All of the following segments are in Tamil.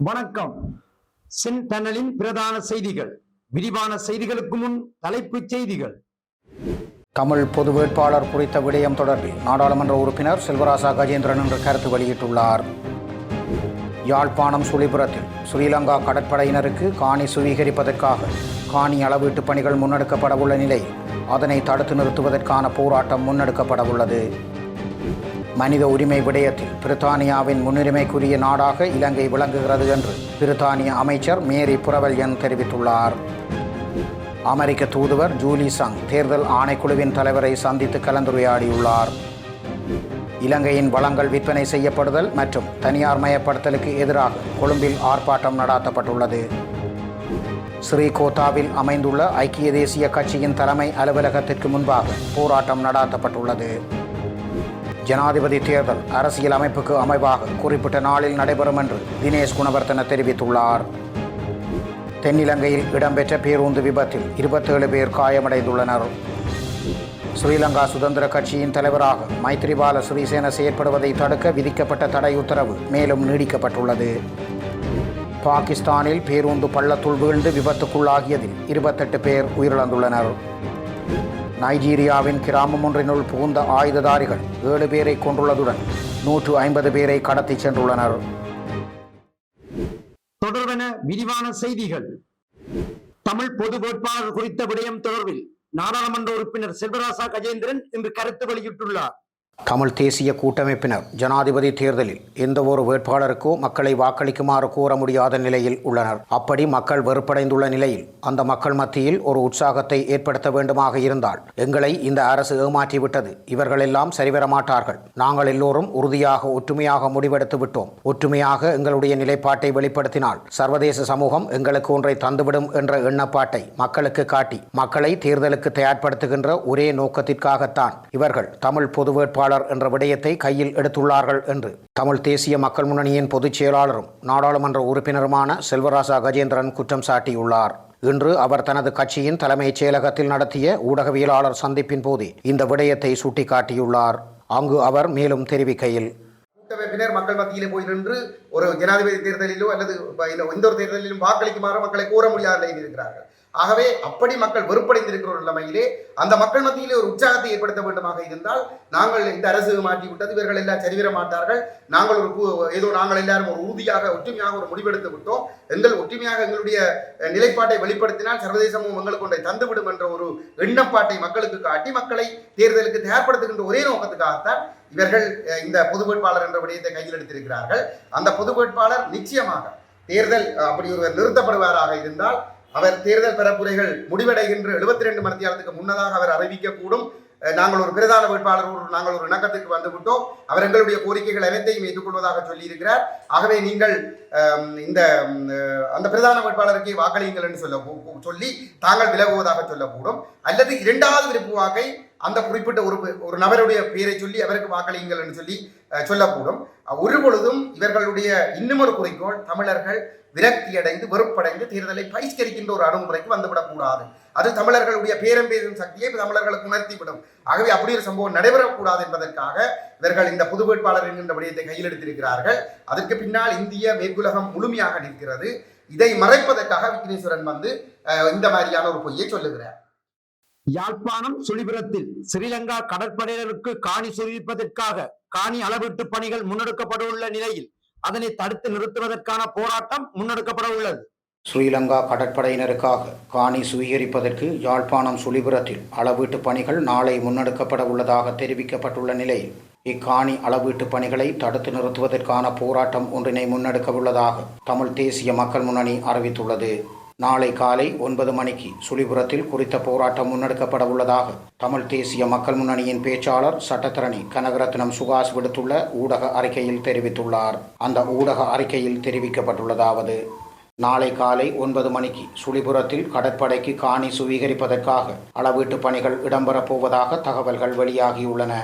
வணக்கம். செந்தனலின் பிரதான செய்திகள். விரிவான செய்திகளுக்கு முன் தலைப்புச் செய்திகள். தமிழ் பொது வேட்பாளர் குறித்த விடயம் தொடர்பில் நாடாளுமன்ற உறுப்பினர் செல்வராசா கஜேந்திரன் என்று கருத்து வெளியிட்டுள்ளார். யாழ்ப்பாணம் சுழிபுரத்தில் ஸ்ரீலங்கா கடற்படையினருக்கு காணி சுவீகரிப்பதற்காக காணி அளவீட்டு பணிகள் முன்னெடுக்கப்படவுள்ள நிலையில் அதனை தடுத்து நிறுத்துவதற்கான போராட்டம் முன்னெடுக்கப்படவுள்ளது. மனித உரிமை விடயத்தில் பிரித்தானியாவின் முன்னுரிமைக்குரிய நாடாக இலங்கை விளங்குகிறது என்று பிரித்தானிய அமைச்சர் மேரி புரவல்யன் தெரிவித்துள்ளார். அமெரிக்க தூதுவர் ஜூலி சங் தேர்தல் ஆணைக்குழுவின் தலைவரை சந்தித்து கலந்துரையாடியுள்ளார். இலங்கையின் வளங்கள் விற்பனை செய்யப்படுதல் மற்றும் தனியார் மயப்படுத்தலுக்கு எதிராக கொழும்பில் ஆர்ப்பாட்டம் நடாத்தப்பட்டுள்ளது. ஸ்ரீகோத்தாவில் அமைந்துள்ள ஐக்கிய தேசிய கட்சியின் தலைமை அலுவலகத்திற்கு முன்பாக போராட்டம் நடாத்தப்பட்டுள்ளது. ஜனாதிபதி தேர்தல் அரசியல் அமைப்புக்கு அமைவாக குறிப்பிட்ட நாளில் நடைபெறும் என்று தினேஷ் குணவர்த்தன தெரிவித்துள்ளார். தென்னிலங்கையில் இடம்பெற்ற பேருந்து விபத்தில் 27 பேர் காயமடைந்துள்ளனர். ஸ்ரீலங்கா சுதந்திர கட்சியின் தலைவராக மைத்ரிபால சிறிசேன செயற்படுவதை தடுக்க விதிக்கப்பட்ட தடை உத்தரவு மேலும் நீடிக்கப்பட்டுள்ளது. பாகிஸ்தானில் பேருந்து பள்ளத்துள் வீழ்ந்து விபத்துக்குள்ளாகியதில் 28 பேர் உயிரிழந்துள்ளனர். நைஜீரியாவின் கிராமம் ஒன்றினுள் புகுந்த ஆயுததாரிகள் 7 பேரை கொண்டுள்ளதுடன் 150 பேரை கடத்திச் சென்றுள்ளனர். தொடர்பென விரிவான செய்திகள். தமிழ் பொது வேட்பாளர் குறித்த விடயம் தொடர்பில் நாடாளுமன்ற உறுப்பினர் செல்வராசா கஜேந்திரன் இன்று கருத்து வெளியிட்டுள்ளார். தமிழ் தேசிய கூட்டமைப்பினர் ஜனாதிபதி தேர்தலில் எந்த ஒரு வேட்பாளருக்கோ மக்களை வாக்களிக்குமாறு கோர முடியாத நிலையில் உள்ளனர். அப்படி மக்கள் வெறுப்படைந்துள்ள நிலையில் அந்த மக்கள் மத்தியில் ஒரு உற்சாகத்தை ஏற்படுத்த வேண்டுமாக இருந்தால் எங்களை இந்த அரசு ஏமாற்றிவிட்டது, இவர்கள் எல்லாம் சரிவர மாட்டார்கள், நாங்கள் எல்லோரும் உறுதியாக ஒற்றுமையாக முடிவெடுத்து விட்டோம், ஒற்றுமையாக எங்களுடைய நிலைப்பாட்டை வெளிப்படுத்தினால் சர்வதேச சமூகம் எங்களுக்கு ஒன்றை தந்துவிடும் என்ற எண்ணப்பாட்டை மக்களுக்கு காட்டி மக்களை தேர்தலுக்கு தயார்படுத்துகின்ற ஒரே நோக்கத்திற்காகத்தான் இவர்கள் தமிழ் பொது வேட்பாளர் என்ற விடயத்தை கையில் எடுத்துள்ளார்கள் என்று தமிழ் தேசிய மக்கள் முன்னணியின் பொதுச் செயலாளரும் நாடாளுமன்ற உறுப்பினருமான செல்வராசா கஜேந்திரன் குற்றம் சாட்டியுள்ளார். இன்று அவர் தனது கட்சியின் தலைமைச் செயலகத்தில் நடத்திய ஊடகவியலாளர் சந்திப்பின் போது இந்த விடயத்தை சுட்டிக்காட்டியுள்ளார். அங்கு அவர் மேலும் தெரிவிக்கையில், கூட்டமைப்பினர் மக்கள் மத்தியிலே போய் நின்று ஒரு ஜனாதிபதி தேர்தலிலோ அல்லது எந்த ஒரு தேர்தலிலும் வாக்களிக்குமாறு மக்களை கூற முடியாத நிலையில் இருக்கிறார்கள். ஆகவே அப்படி மக்கள் வெறுப்படைந்திருக்கிற ஒரு நிலைமையிலே அந்த மக்கள் மத்தியிலே ஒரு உற்சாகத்தை ஏற்படுத்த வேண்டுமாக இருந்தால் நாங்கள் இந்த அரசு மாற்றி விட்டது, இவர்கள் எல்லாம் சரிவர மாட்டார்கள், நாங்கள் நாங்கள் எல்லாரும் ஒரு உறுதியாக ஒற்றுமையாக ஒரு முடிவெடுத்து விட்டோம், ஒற்றுமையாக எங்களுடைய நிலைப்பாட்டை வெளிப்படுத்தினால் சர்வதேசமும் எங்களுக்கு ஒன்றை தந்துவிடும் என்ற ஒரு எண்ணப்பாட்டை மக்களுக்கு காட்டி மக்களை தேர்தலுக்கு தயார்படுத்துகின்ற ஒரே நோக்கத்துக்காகத்தான் இவர்கள் இந்த பொது வேட்பாளர் என்ற விடயத்தை கையில் எடுத்திருக்கிறார்கள். அந்த பொது வேட்பாளர் நிச்சயமாக தேர்தல் அப்படி ஒருவர் நிறுத்தப்படுவாராக இருந்தால் அவர் தேர்தல் பரப்புரைகள் முடிவடைகின்ற 72 மணி நேரத்துக்கு முன்னதாக அவர் அறிவிக்கக்கூடும். நாங்கள் ஒரு பிரதான வேட்பாளர் நாங்கள் ஒரு இணக்கத்துக்கு வந்துவிட்டோம், அவர் எங்களுடைய கோரிக்கைகள் அனைத்தையும் ஏற்றுக்கொள்வதாக சொல்லியிருக்கிறார். ஆகவே நீங்கள் அந்த பிரதான வேட்பாளருக்கு வாக்களியுங்கள் என்று சொல்லி தாங்கள் விலகுவதாக சொல்லக்கூடும். அல்லது இரண்டாவது விருப்பு வாக்கை அந்த குறிப்பிட்ட ஒரு நபருடைய பெயரை சொல்லி அவருக்கு வாக்களியுங்கள் என்று சொல்லக்கூடும். ஒரு பொழுதும் இவர்களுடைய இன்னும் ஒரு குறிக்கோள் தமிழர்கள் விரக்தியடைந்து வெறுப்படைந்து தேர்தலை பகிஷ்கரிக்கின்ற ஒரு அணுகுமுறைக்கு வந்துவிடக்கூடாது. அது தமிழர்களுடைய பேரம் பேசும் சக்தியை தமிழர்களுக்கு உணர்த்திவிடும். ஆகவே அப்படி ஒரு சம்பவம் நடைபெறக்கூடாது என்பதற்காக இவர்கள் இந்த புது வேட்பாளர் என்கின்ற விடயத்தை கையில் எடுத்திருக்கிறார்கள். அதற்கு பின்னால் இந்திய மேற்குலகம் முழுமையாக நிற்கிறது. இதை மறைப்பதற்காக விக்னேஸ்வரன் இந்த மாதிரியான ஒரு பொய்யை சொல்லுகிறார். யாழ்ப்பாணம் சுழிபுரத்தில் ஸ்ரீலங்கா கடற்படையினருக்கு காணி சுவீகரிப்பதற்காக காணி அளவீட்டு பணிகள் முன்னெடுக்கப்பட உள்ள நிலையில் அதனை தடுத்து நிறுத்துவதற்கான போராட்டம் முன்னெடுக்கப்பட உள்ளது. ஸ்ரீலங்கா கடற்படையினருக்காக காணி சுவீகரிப்பதற்கு யாழ்ப்பாணம் சுழிபுரத்தில் அளவீட்டு பணிகள் நாளை முன்னெடுக்கப்பட உள்ளதாக தெரிவிக்கப்பட்டுள்ள நிலையில் இக்காணி அளவீட்டு பணிகளை தடுத்து நிறுத்துவதற்கான போராட்டம் ஒன்றினை முன்னெடுக்க உள்ளதாக தமிழ் தேசிய மக்கள் முன்னணி அறிவித்துள்ளது. நாளை காலை 9 மணிக்கு சுழிபுரத்தில் குறித்த போராட்டம் முன்னெடுக்கப்பட உள்ளதாக தமிழ் தேசிய மக்கள் முன்னணியின் பேச்சாளர் சட்டத்தரணி கனகரத்னம் சுகாஸ் விடுத்துள்ள ஊடக அறிக்கையில் தெரிவித்துள்ளார். அந்த ஊடக அறிக்கையில் தெரிவிக்கப்பட்டுள்ளதாவது: நாளை காலை 9 மணிக்கு சுழிபுரத்தில் கடற்படைக்கு காணி சுவீகரிப்பதற்காக அளவீட்டு பணிகள் இடம்பெறப் போவதாக தகவல்கள் வெளியாகியுள்ளன.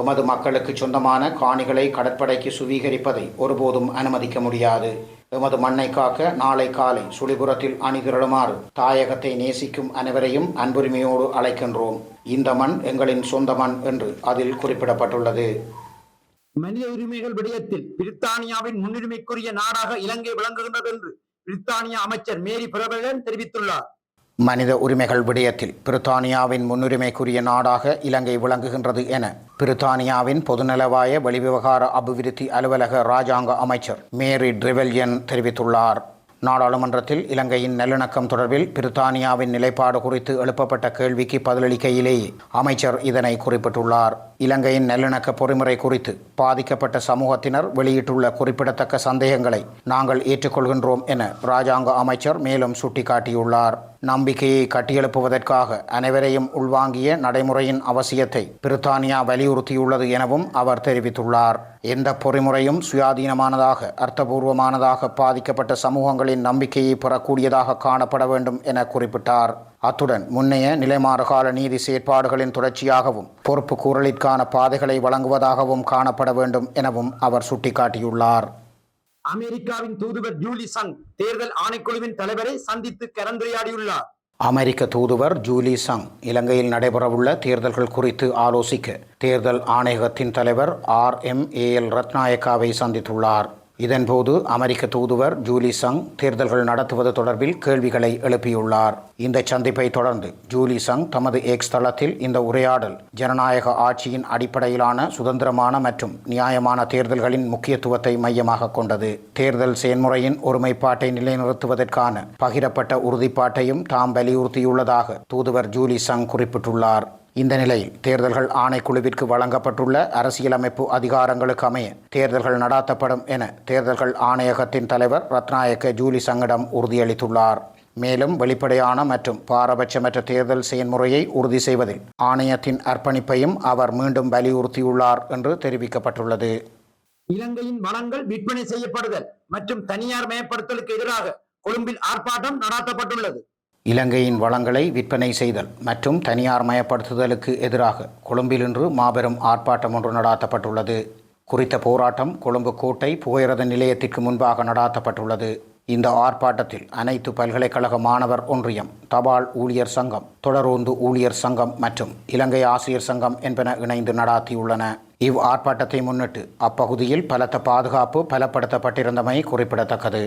எமது மக்களுக்கு சொந்தமான காணிகளை கடற்படைக்கு சுவீகரிப்பதை ஒருபோதும் அனுமதிக்க முடியாது. எமது மண்ணை காக்க நாளை காலை சுழிபுரத்தில் அணிதிரளுமாறு தாயகத்தை நேசிக்கும் அனைவரையும் அன்புரிமையோடு அழைக்கின்றோம். இந்த மண் எங்களின் சொந்த மண் என்று அதில் குறிப்பிடப்பட்டுள்ளது. மனித உரிமைகள் விடயத்தில் பிரித்தானியாவின் முன்னுரிமைக்குரிய நாடாக இலங்கை விளங்குகின்றது என்று பிரித்தானிய அமைச்சர் மேரி பிரபலன் தெரிவித்துள்ளார். மனித உரிமைகள் விடயத்தில் பிரித்தானியாவின் முன்னுரிமைக்குரிய நாடாக இலங்கை விளங்குகின்றது என பிரித்தானியாவின் பொதுநலவாய வெளிவிவகார அபிவிருத்தி அலுவலக இராஜாங்க அமைச்சர் மேரி ட்ரெவெல்யன் தெரிவித்துள்ளார். நாடாளுமன்றத்தில் இலங்கையின் நல்லிணக்கம் தொடர்பில் பிரித்தானியாவின் நிலைப்பாடு குறித்து எழுப்பப்பட்ட கேள்விக்கு பதிலளிக்கையிலேயே அமைச்சர் இதனை குறிப்பிட்டுள்ளார். இலங்கையின் நல்லிணக்க பொறிமுறை குறித்து பாதிக்கப்பட்ட சமூகத்தினர் வெளியிட்டுள்ள குறிப்பிடத்தக்க சந்தேகங்களை நாங்கள் ஏற்றுக்கொள்கின்றோம் என இராஜாங்க அமைச்சர் மேலும் சுட்டிக்காட்டியுள்ளார். நம்பிக்கையை கட்டியெழுப்புவதற்காக அனைவரையும் உள்வாங்கிய நடைமுறையின் அவசியத்தை பிரித்தானியா வலியுறுத்தியுள்ளது எனவும் அவர் தெரிவித்துள்ளார். எந்த பொறிமுறையும் சுயாதீனமானதாக அர்த்தபூர்வமானதாக பாதிக்கப்பட்ட சமூகங்களின் நம்பிக்கையை பெறக்கூடியதாக காணப்பட வேண்டும் என குறிப்பிட்டார். அத்துடன் முன்னைய நிலைமாறுகால நீதி செயற்பாடுகளின் தொடர்ச்சியாகவும் பொறுப்பு கூறலிற்கான பாதைகளை வழங்குவதாகவும் காணப்பட வேண்டும் எனவும் அவர் சுட்டிக்காட்டியுள்ளார். அமெரிக்காவின் தூதுவர் ஜூலி சங் தேர்தல் ஆணைக்குழுவின் தலைவரை சந்தித்து கலந்துரையாடியுள்ளார். அமெரிக்க தூதுவர் ஜூலி சங் இலங்கையில் நடைபெறவுள்ள தேர்தல்கள் குறித்து ஆலோசிக்க தேர்தல் ஆணையகத்தின் தலைவர் RMAL ரத்நாயக்காவை சந்தித்துள்ளார். இதன்போது அமெரிக்க தூதுவர் ஜூலி சங் தேர்தல்கள் நடத்துவது தொடர்பில் கேள்விகளை எழுப்பியுள்ளார். இந்த சந்திப்பை தொடர்ந்து ஜூலி சங் தமது எக்ஸ் தளத்தில் இந்த உரையாடல் ஜனநாயக ஆட்சியின் அடிப்படையிலான சுதந்திரமான மற்றும் நியாயமான தேர்தல்களின் முக்கியத்துவத்தை மையமாக கொண்டது. தேர்தல் செயல்முறையின் ஒருமைப்பாட்டை நிலைநிறுத்துவதற்கான பகிரப்பட்ட உறுதிப்பாட்டையும் தாம் வலியுறுத்தியுள்ளதாக தூதுவர் ஜூலி சங் குறிப்பிட்டுள்ளார். இந்த நிலையில் தேர்தல்கள் ஆணைக்குழுவிற்கு வழங்கப்பட்டுள்ள அரசியலமைப்பு அதிகாரங்களுக்கு அமைய தேர்தல்கள் நடாத்தப்படும் என தேர்தல்கள் ஆணையகத்தின் தலைவர் ரத்நாயக்க ஜூலி சங்கிடம் உறுதியளித்துள்ளார். மேலும் வெளிப்படையான மற்றும் பாரபட்சமற்ற தேர்தல் செயல்முறையை உறுதி செய்வதில் ஆணையத்தின் அர்ப்பணிப்பையும் அவர் மீண்டும் வலியுறுத்தியுள்ளார் என்று தெரிவிக்கப்பட்டுள்ளது. இலங்கையின் வளங்கள் விற்பனை செய்யப்படுதல் மற்றும் தனியார் மயப்படுத்தலுக்கு எதிராக கொழும்பில் ஆர்ப்பாட்டம் நடாத்தப்பட்டுள்ளது. இலங்கையின் வளங்களை விற்பனை செய்தல் மற்றும் தனியார் மயப்படுத்துதலுக்கு எதிராக கொழும்பில் இன்று மாபெரும் ஆர்ப்பாட்டம் ஒன்று நடாத்தப்பட்டுள்ளது. குறித்த போராட்டம் கொழும்பு கோட்டை புகையிரத நிலையத்திற்கு முன்பாக நடாத்தப்பட்டுள்ளது. இந்த ஆர்ப்பாட்டத்தில் அனைத்து பல்கலைக்கழக மாணவர் ஒன்றியம், தபால் ஊழியர் சங்கம், தொடரோந்து ஊழியர் சங்கம் மற்றும் இலங்கை ஆசிரியர் சங்கம் என்பன இணைந்து நடாத்தியுள்ளன. இவ் ஆர்ப்பாட்டத்தை முன்னிட்டு அப்பகுதியில் பலத்த பாதுகாப்பு பலப்படுத்தப்பட்டிருந்தமை குறிப்பிடத்தக்கது.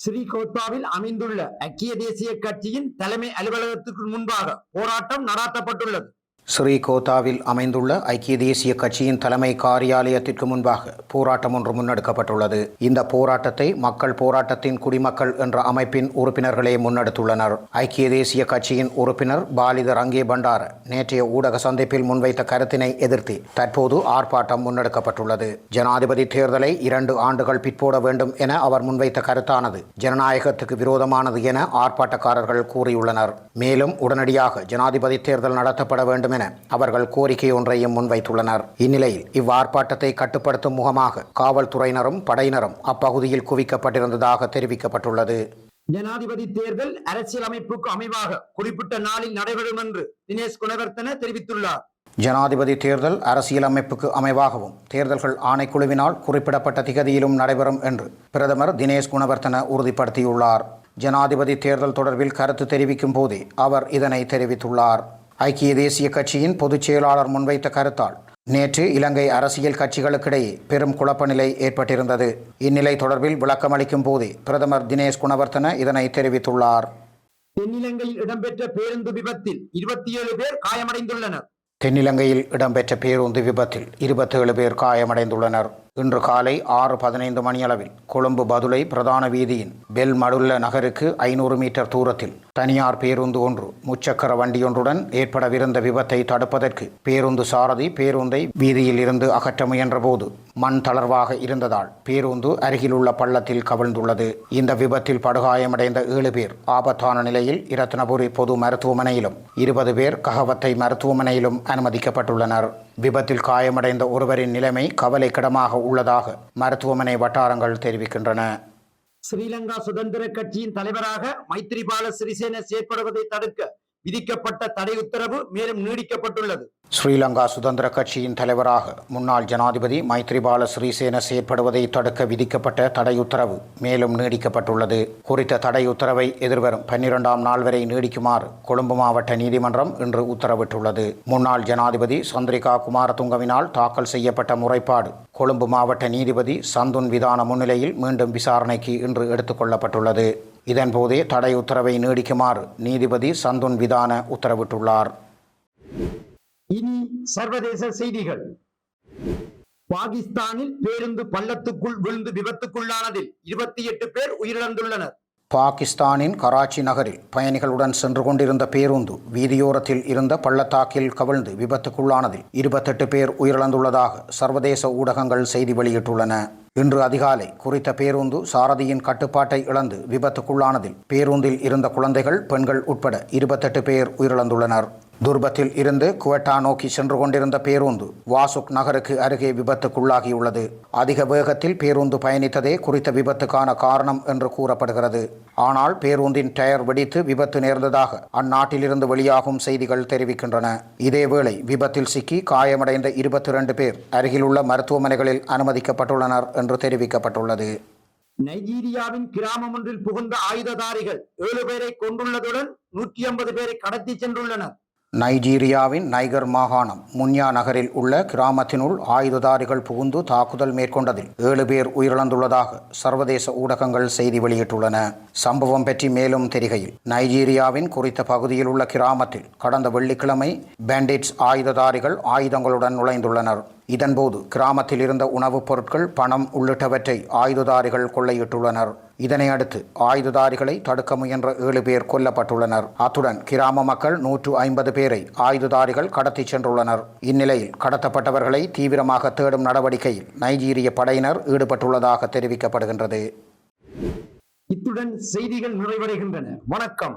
ஸ்ரீகோத்தாவில் அமைந்துள்ள ஐக்கிய தேசிய கட்சியின் தலைமை அலுவலகத்துக்கு முன்பாக போராட்டம் நடாத்தப்பட்டுள்ளது. ஸ்ரீகோத்தாவில் அமைந்துள்ள ஐக்கிய தேசிய கட்சியின் தலைமை காரியாலயத்திற்கு முன்பாக போராட்டம் ஒன்று முன்னெடுக்கப்பட்டுள்ளது. இந்த போராட்டத்தை மக்கள் போராட்டத்தின் குடிமக்கள் என்ற அமைப்பின் உறுப்பினர்களே முன்னெடுத்துள்ளனர். ஐக்கிய தேசிய கட்சியின் உறுப்பினர் பாலித ரங்கே பண்டார நேற்றைய ஊடக சந்திப்பில் முன்வைத்த கருத்தினை எதிர்த்து தற்போது ஆர்ப்பாட்டம் முன்னெடுக்கப்பட்டுள்ளது. ஜனாதிபதி தேர்தலை 2 ஆண்டுகள் பிற்போட வேண்டும் என அவர் முன்வைத்த கருத்தானது ஜனநாயகத்துக்கு விரோதமானது என ஆர்ப்பாட்டக்காரர்கள் கூறியுள்ளனர். மேலும் உடனடியாக ஜனாதிபதி தேர்தல் நடத்தப்பட வேண்டும் என அவர்கள் கோரிக்கை ஒன்றையும் முன்வைத்துள்ளனர். இந்நிலையில் இவ்வார்ப்பாட்டத்தை கட்டுப்படுத்தும் முகமாக காவல்துறையினரும் படையினரும் அப்பகுதியில் குவிக்கப்பட்டிருந்ததாக தெரிவிக்கப்பட்டுள்ளது. ஜனாதிபதி தேர்தல் அரசியலமைப்புக்கு அமைவாக குறிப்பிட்ட நாளில் நடைபெறும் என்று தினேஷ் குணவர்த்தன தெரிவித்துள்ளார். ஜனாதிபதி தேர்தல் அரசியலமைப்புக்கு அமைவாகவும் தேர்தல்கள் ஆணைக்குழுவினால் குறிப்பிடப்பட்ட திகதியிலும் நடைபெறும் என்று பிரதமர் தினேஷ் குணவர்த்தன உறுதிப்படுத்தியுள்ளார். ஜனாதிபதி தேர்தல் தொடர்பில் கருத்து தெரிவிக்கும் போதே அவர் இதனை தெரிவித்துள்ளார். ஐக்கிய தேசிய கட்சியின் பொதுச் செயலாளர் முன்வைத்த கருத்தால் நேற்று இலங்கை அரசியல் கட்சிகளுக்கிடையே பெரும் குழப்ப நிலை ஏற்பட்டிருந்தது. இந்நிலை தொடர்பில் விளக்கமளிக்கும் போதே பிரதமர் தினேஷ் குணவர்த்தன இதனை தெரிவித்துள்ளார். தென்னிலங்கையில் இடம்பெற்ற பேருந்து விபத்தில் 27 பேர் காயமடைந்துள்ளனர். தென்னிலங்கையில் இடம்பெற்ற பேருந்து விபத்தில் 27 பேர் காயமடைந்துள்ளனர். இன்று காலை 6:15 மணியளவில் கொழும்பு பதுளை பிரதான வீதியின் பெல் மடுல்ல நகருக்கு 500 மீட்டர் தூரத்தில் தனியார் பேருந்து ஒன்று முச்சக்கர வண்டியொன்றுடன் ஏற்படவிருந்த விபத்தை தடுப்பதற்கு பேருந்து சாரதி பேருந்தை வீதியில் இருந்து அகற்ற முயன்ற போது மண் தளர்வாக இருந்ததால் பேருந்து அருகிலுள்ள பள்ளத்தில் கவிழ்ந்துள்ளது. இந்த விபத்தில் படுகாயமடைந்த 7 பேர் ஆபத்தான நிலையில் இரத்தினபுரி பொது மருத்துவமனையிலும் 20 பேர் ககவத்தை மருத்துவமனையிலும் அனுமதிக்கப்பட்டுள்ளனர். விபத்தில் காயமடைந்த ஒருவரின் நிலைமை கவலைக்கிடமாக உள்ளதாக மருத்துவமனை வட்டாரங்கள் தெரிவிக்கின்றன. ஸ்ரீலங்கா சுதந்திர கட்சியின் தலைவராக மைத்ரிபால சிறிசேன செயற்படுவதை தடுக்க விதிக்கப்பட்ட தடை உத்தரவு மேலும் நீடிக்கப்பட்டுள்ளது. ஸ்ரீலங்கா சுதந்திர கட்சியின் தலைவராக முன்னாள் ஜனாதிபதி மைத்ரிபால சிறிசேன செயற்படுவதை தடுக்க விதிக்கப்பட்ட தடை உத்தரவு மேலும் நீடிக்கப்பட்டுள்ளது. குறித்த தடை உத்தரவை எதிர்வரும் 12ஆம் நாள் வரை நீடிக்குமாறு கொழும்பு மாவட்ட நீதிமன்றம் இன்று உத்தரவிட்டுள்ளது. முன்னாள் ஜனாதிபதி சந்திரிகா குமாரதுங்கவினால் தாக்கல் செய்யப்பட்ட முறைப்பாடு கொழும்பு மாவட்ட நீதிபதி சந்துன் விதான முன்னிலையில் மீண்டும் விசாரணைக்கு இன்று எடுத்துக் கொள்ளப்பட்டுள்ளது. இதன்போதே தடை உத்தரவை நீடிக்குமாறு நீதிபதி சந்துன் விதான உத்தரவிட்டுள்ளார். இனி சர்வதேச செய்திகள். பாகிஸ்தானில் பேருந்து பள்ளத்துக்குள் விழுந்து விபத்துக்குள்ளானதில் 28 பேர் உயிரிழந்துள்ளனர். பாகிஸ்தானின் கராச்சி நகரில் பயணிகளுடன் சென்று கொண்டிருந்த பேருந்து வீதியோரத்தில் இருந்த பள்ளத்தாக்கில் கவிழ்ந்து விபத்துக்குள்ளானதில் 28 பேர் உயிரிழந்துள்ளதாக சர்வதேச ஊடகங்கள் செய்தி வெளியிட்டுள்ளன. இன்று அதிகாலை குறித்த பேருந்து சாரதியின் கட்டுப்பாட்டை இழந்து விபத்துக்குள்ளானதில் பேருந்தில் இருந்த குழந்தைகள், பெண்கள் உட்பட 28 பேர் உயிரிழந்துள்ளனர். துர்பத்தில் இருந்து குவெட்டா நோக்கி சென்று கொண்டிருந்த பேருந்து வாசுக் நகருக்கு அருகே விபத்துக்குள்ளாகியுள்ளது. அதிக வேகத்தில் பேருந்து பயணித்ததே குறித்த விபத்துக்கான காரணம் என்று கூறப்படுகிறது. ஆனால் பேருந்தின் டயர் வெடித்து விபத்து நேர்ந்ததாக அந்நாட்டிலிருந்து வெளியாகும் செய்திகள் தெரிவிக்கின்றன. இதேவேளை விபத்தில் சிக்கி காயமடைந்த 22 பேர் அருகிலுள்ள மருத்துவமனைகளில் அனுமதிக்கப்பட்டுள்ளனர் என்று தெரிவிக்கப்பட்டுள்ளது. நைஜீரியாவின் கிராமம் ஒன்றில் புகுந்த ஆயுததாரிகள் 7 பேரை கொண்டுள்ளதுடன் 150 பேரை கடத்தி சென்றுள்ளனர். நைஜீரியாவின் நைகர் மாகாணம் முன்யா நகரில் உள்ள கிராமத்தினுள் ஆயுததாரிகள் புகுந்து தாக்குதல் மேற்கொண்டதில் 7 பேர் உயிரிழந்துள்ளதாக சர்வதேச ஊடகங்கள் செய்தி வெளியிட்டுள்ளன. சம்பவம் பற்றி மேலும் தெரிகையில், நைஜீரியாவின் குறித்த பகுதியில் உள்ள கிராமத்தில் கடந்த வெள்ளிக்கிழமை பேண்டிட்ஸ் ஆயுததாரிகள் ஆயுதங்களுடன் நுழைந்துள்ளனர். இதன்போது கிராமத்தில் இருந்த உணவுப் பொருட்கள், பணம் உள்ளிட்டவற்றை ஆயுததாரிகள் கொள்ளையிட்டுள்ளனர். இதனை அடுத்து ஆயுததாரிகளை தடுக்க முயன்ற 7 பேர் கொல்லப்பட்டுள்ளனர். அத்துடன் கிராம மக்கள் 150 பேரை ஆயுததாரிகள் கடத்தி சென்றுள்ளனர். இந்நிலையில் கடத்தப்பட்டவர்களை தீவிரமாக தேடும் நடவடிக்கையில் நைஜீரிய படையினர் ஈடுபட்டுள்ளதாக தெரிவிக்கப்படுகின்றது. இத்துடன் செய்திகள் நிறைவடைகின்றன. வணக்கம்.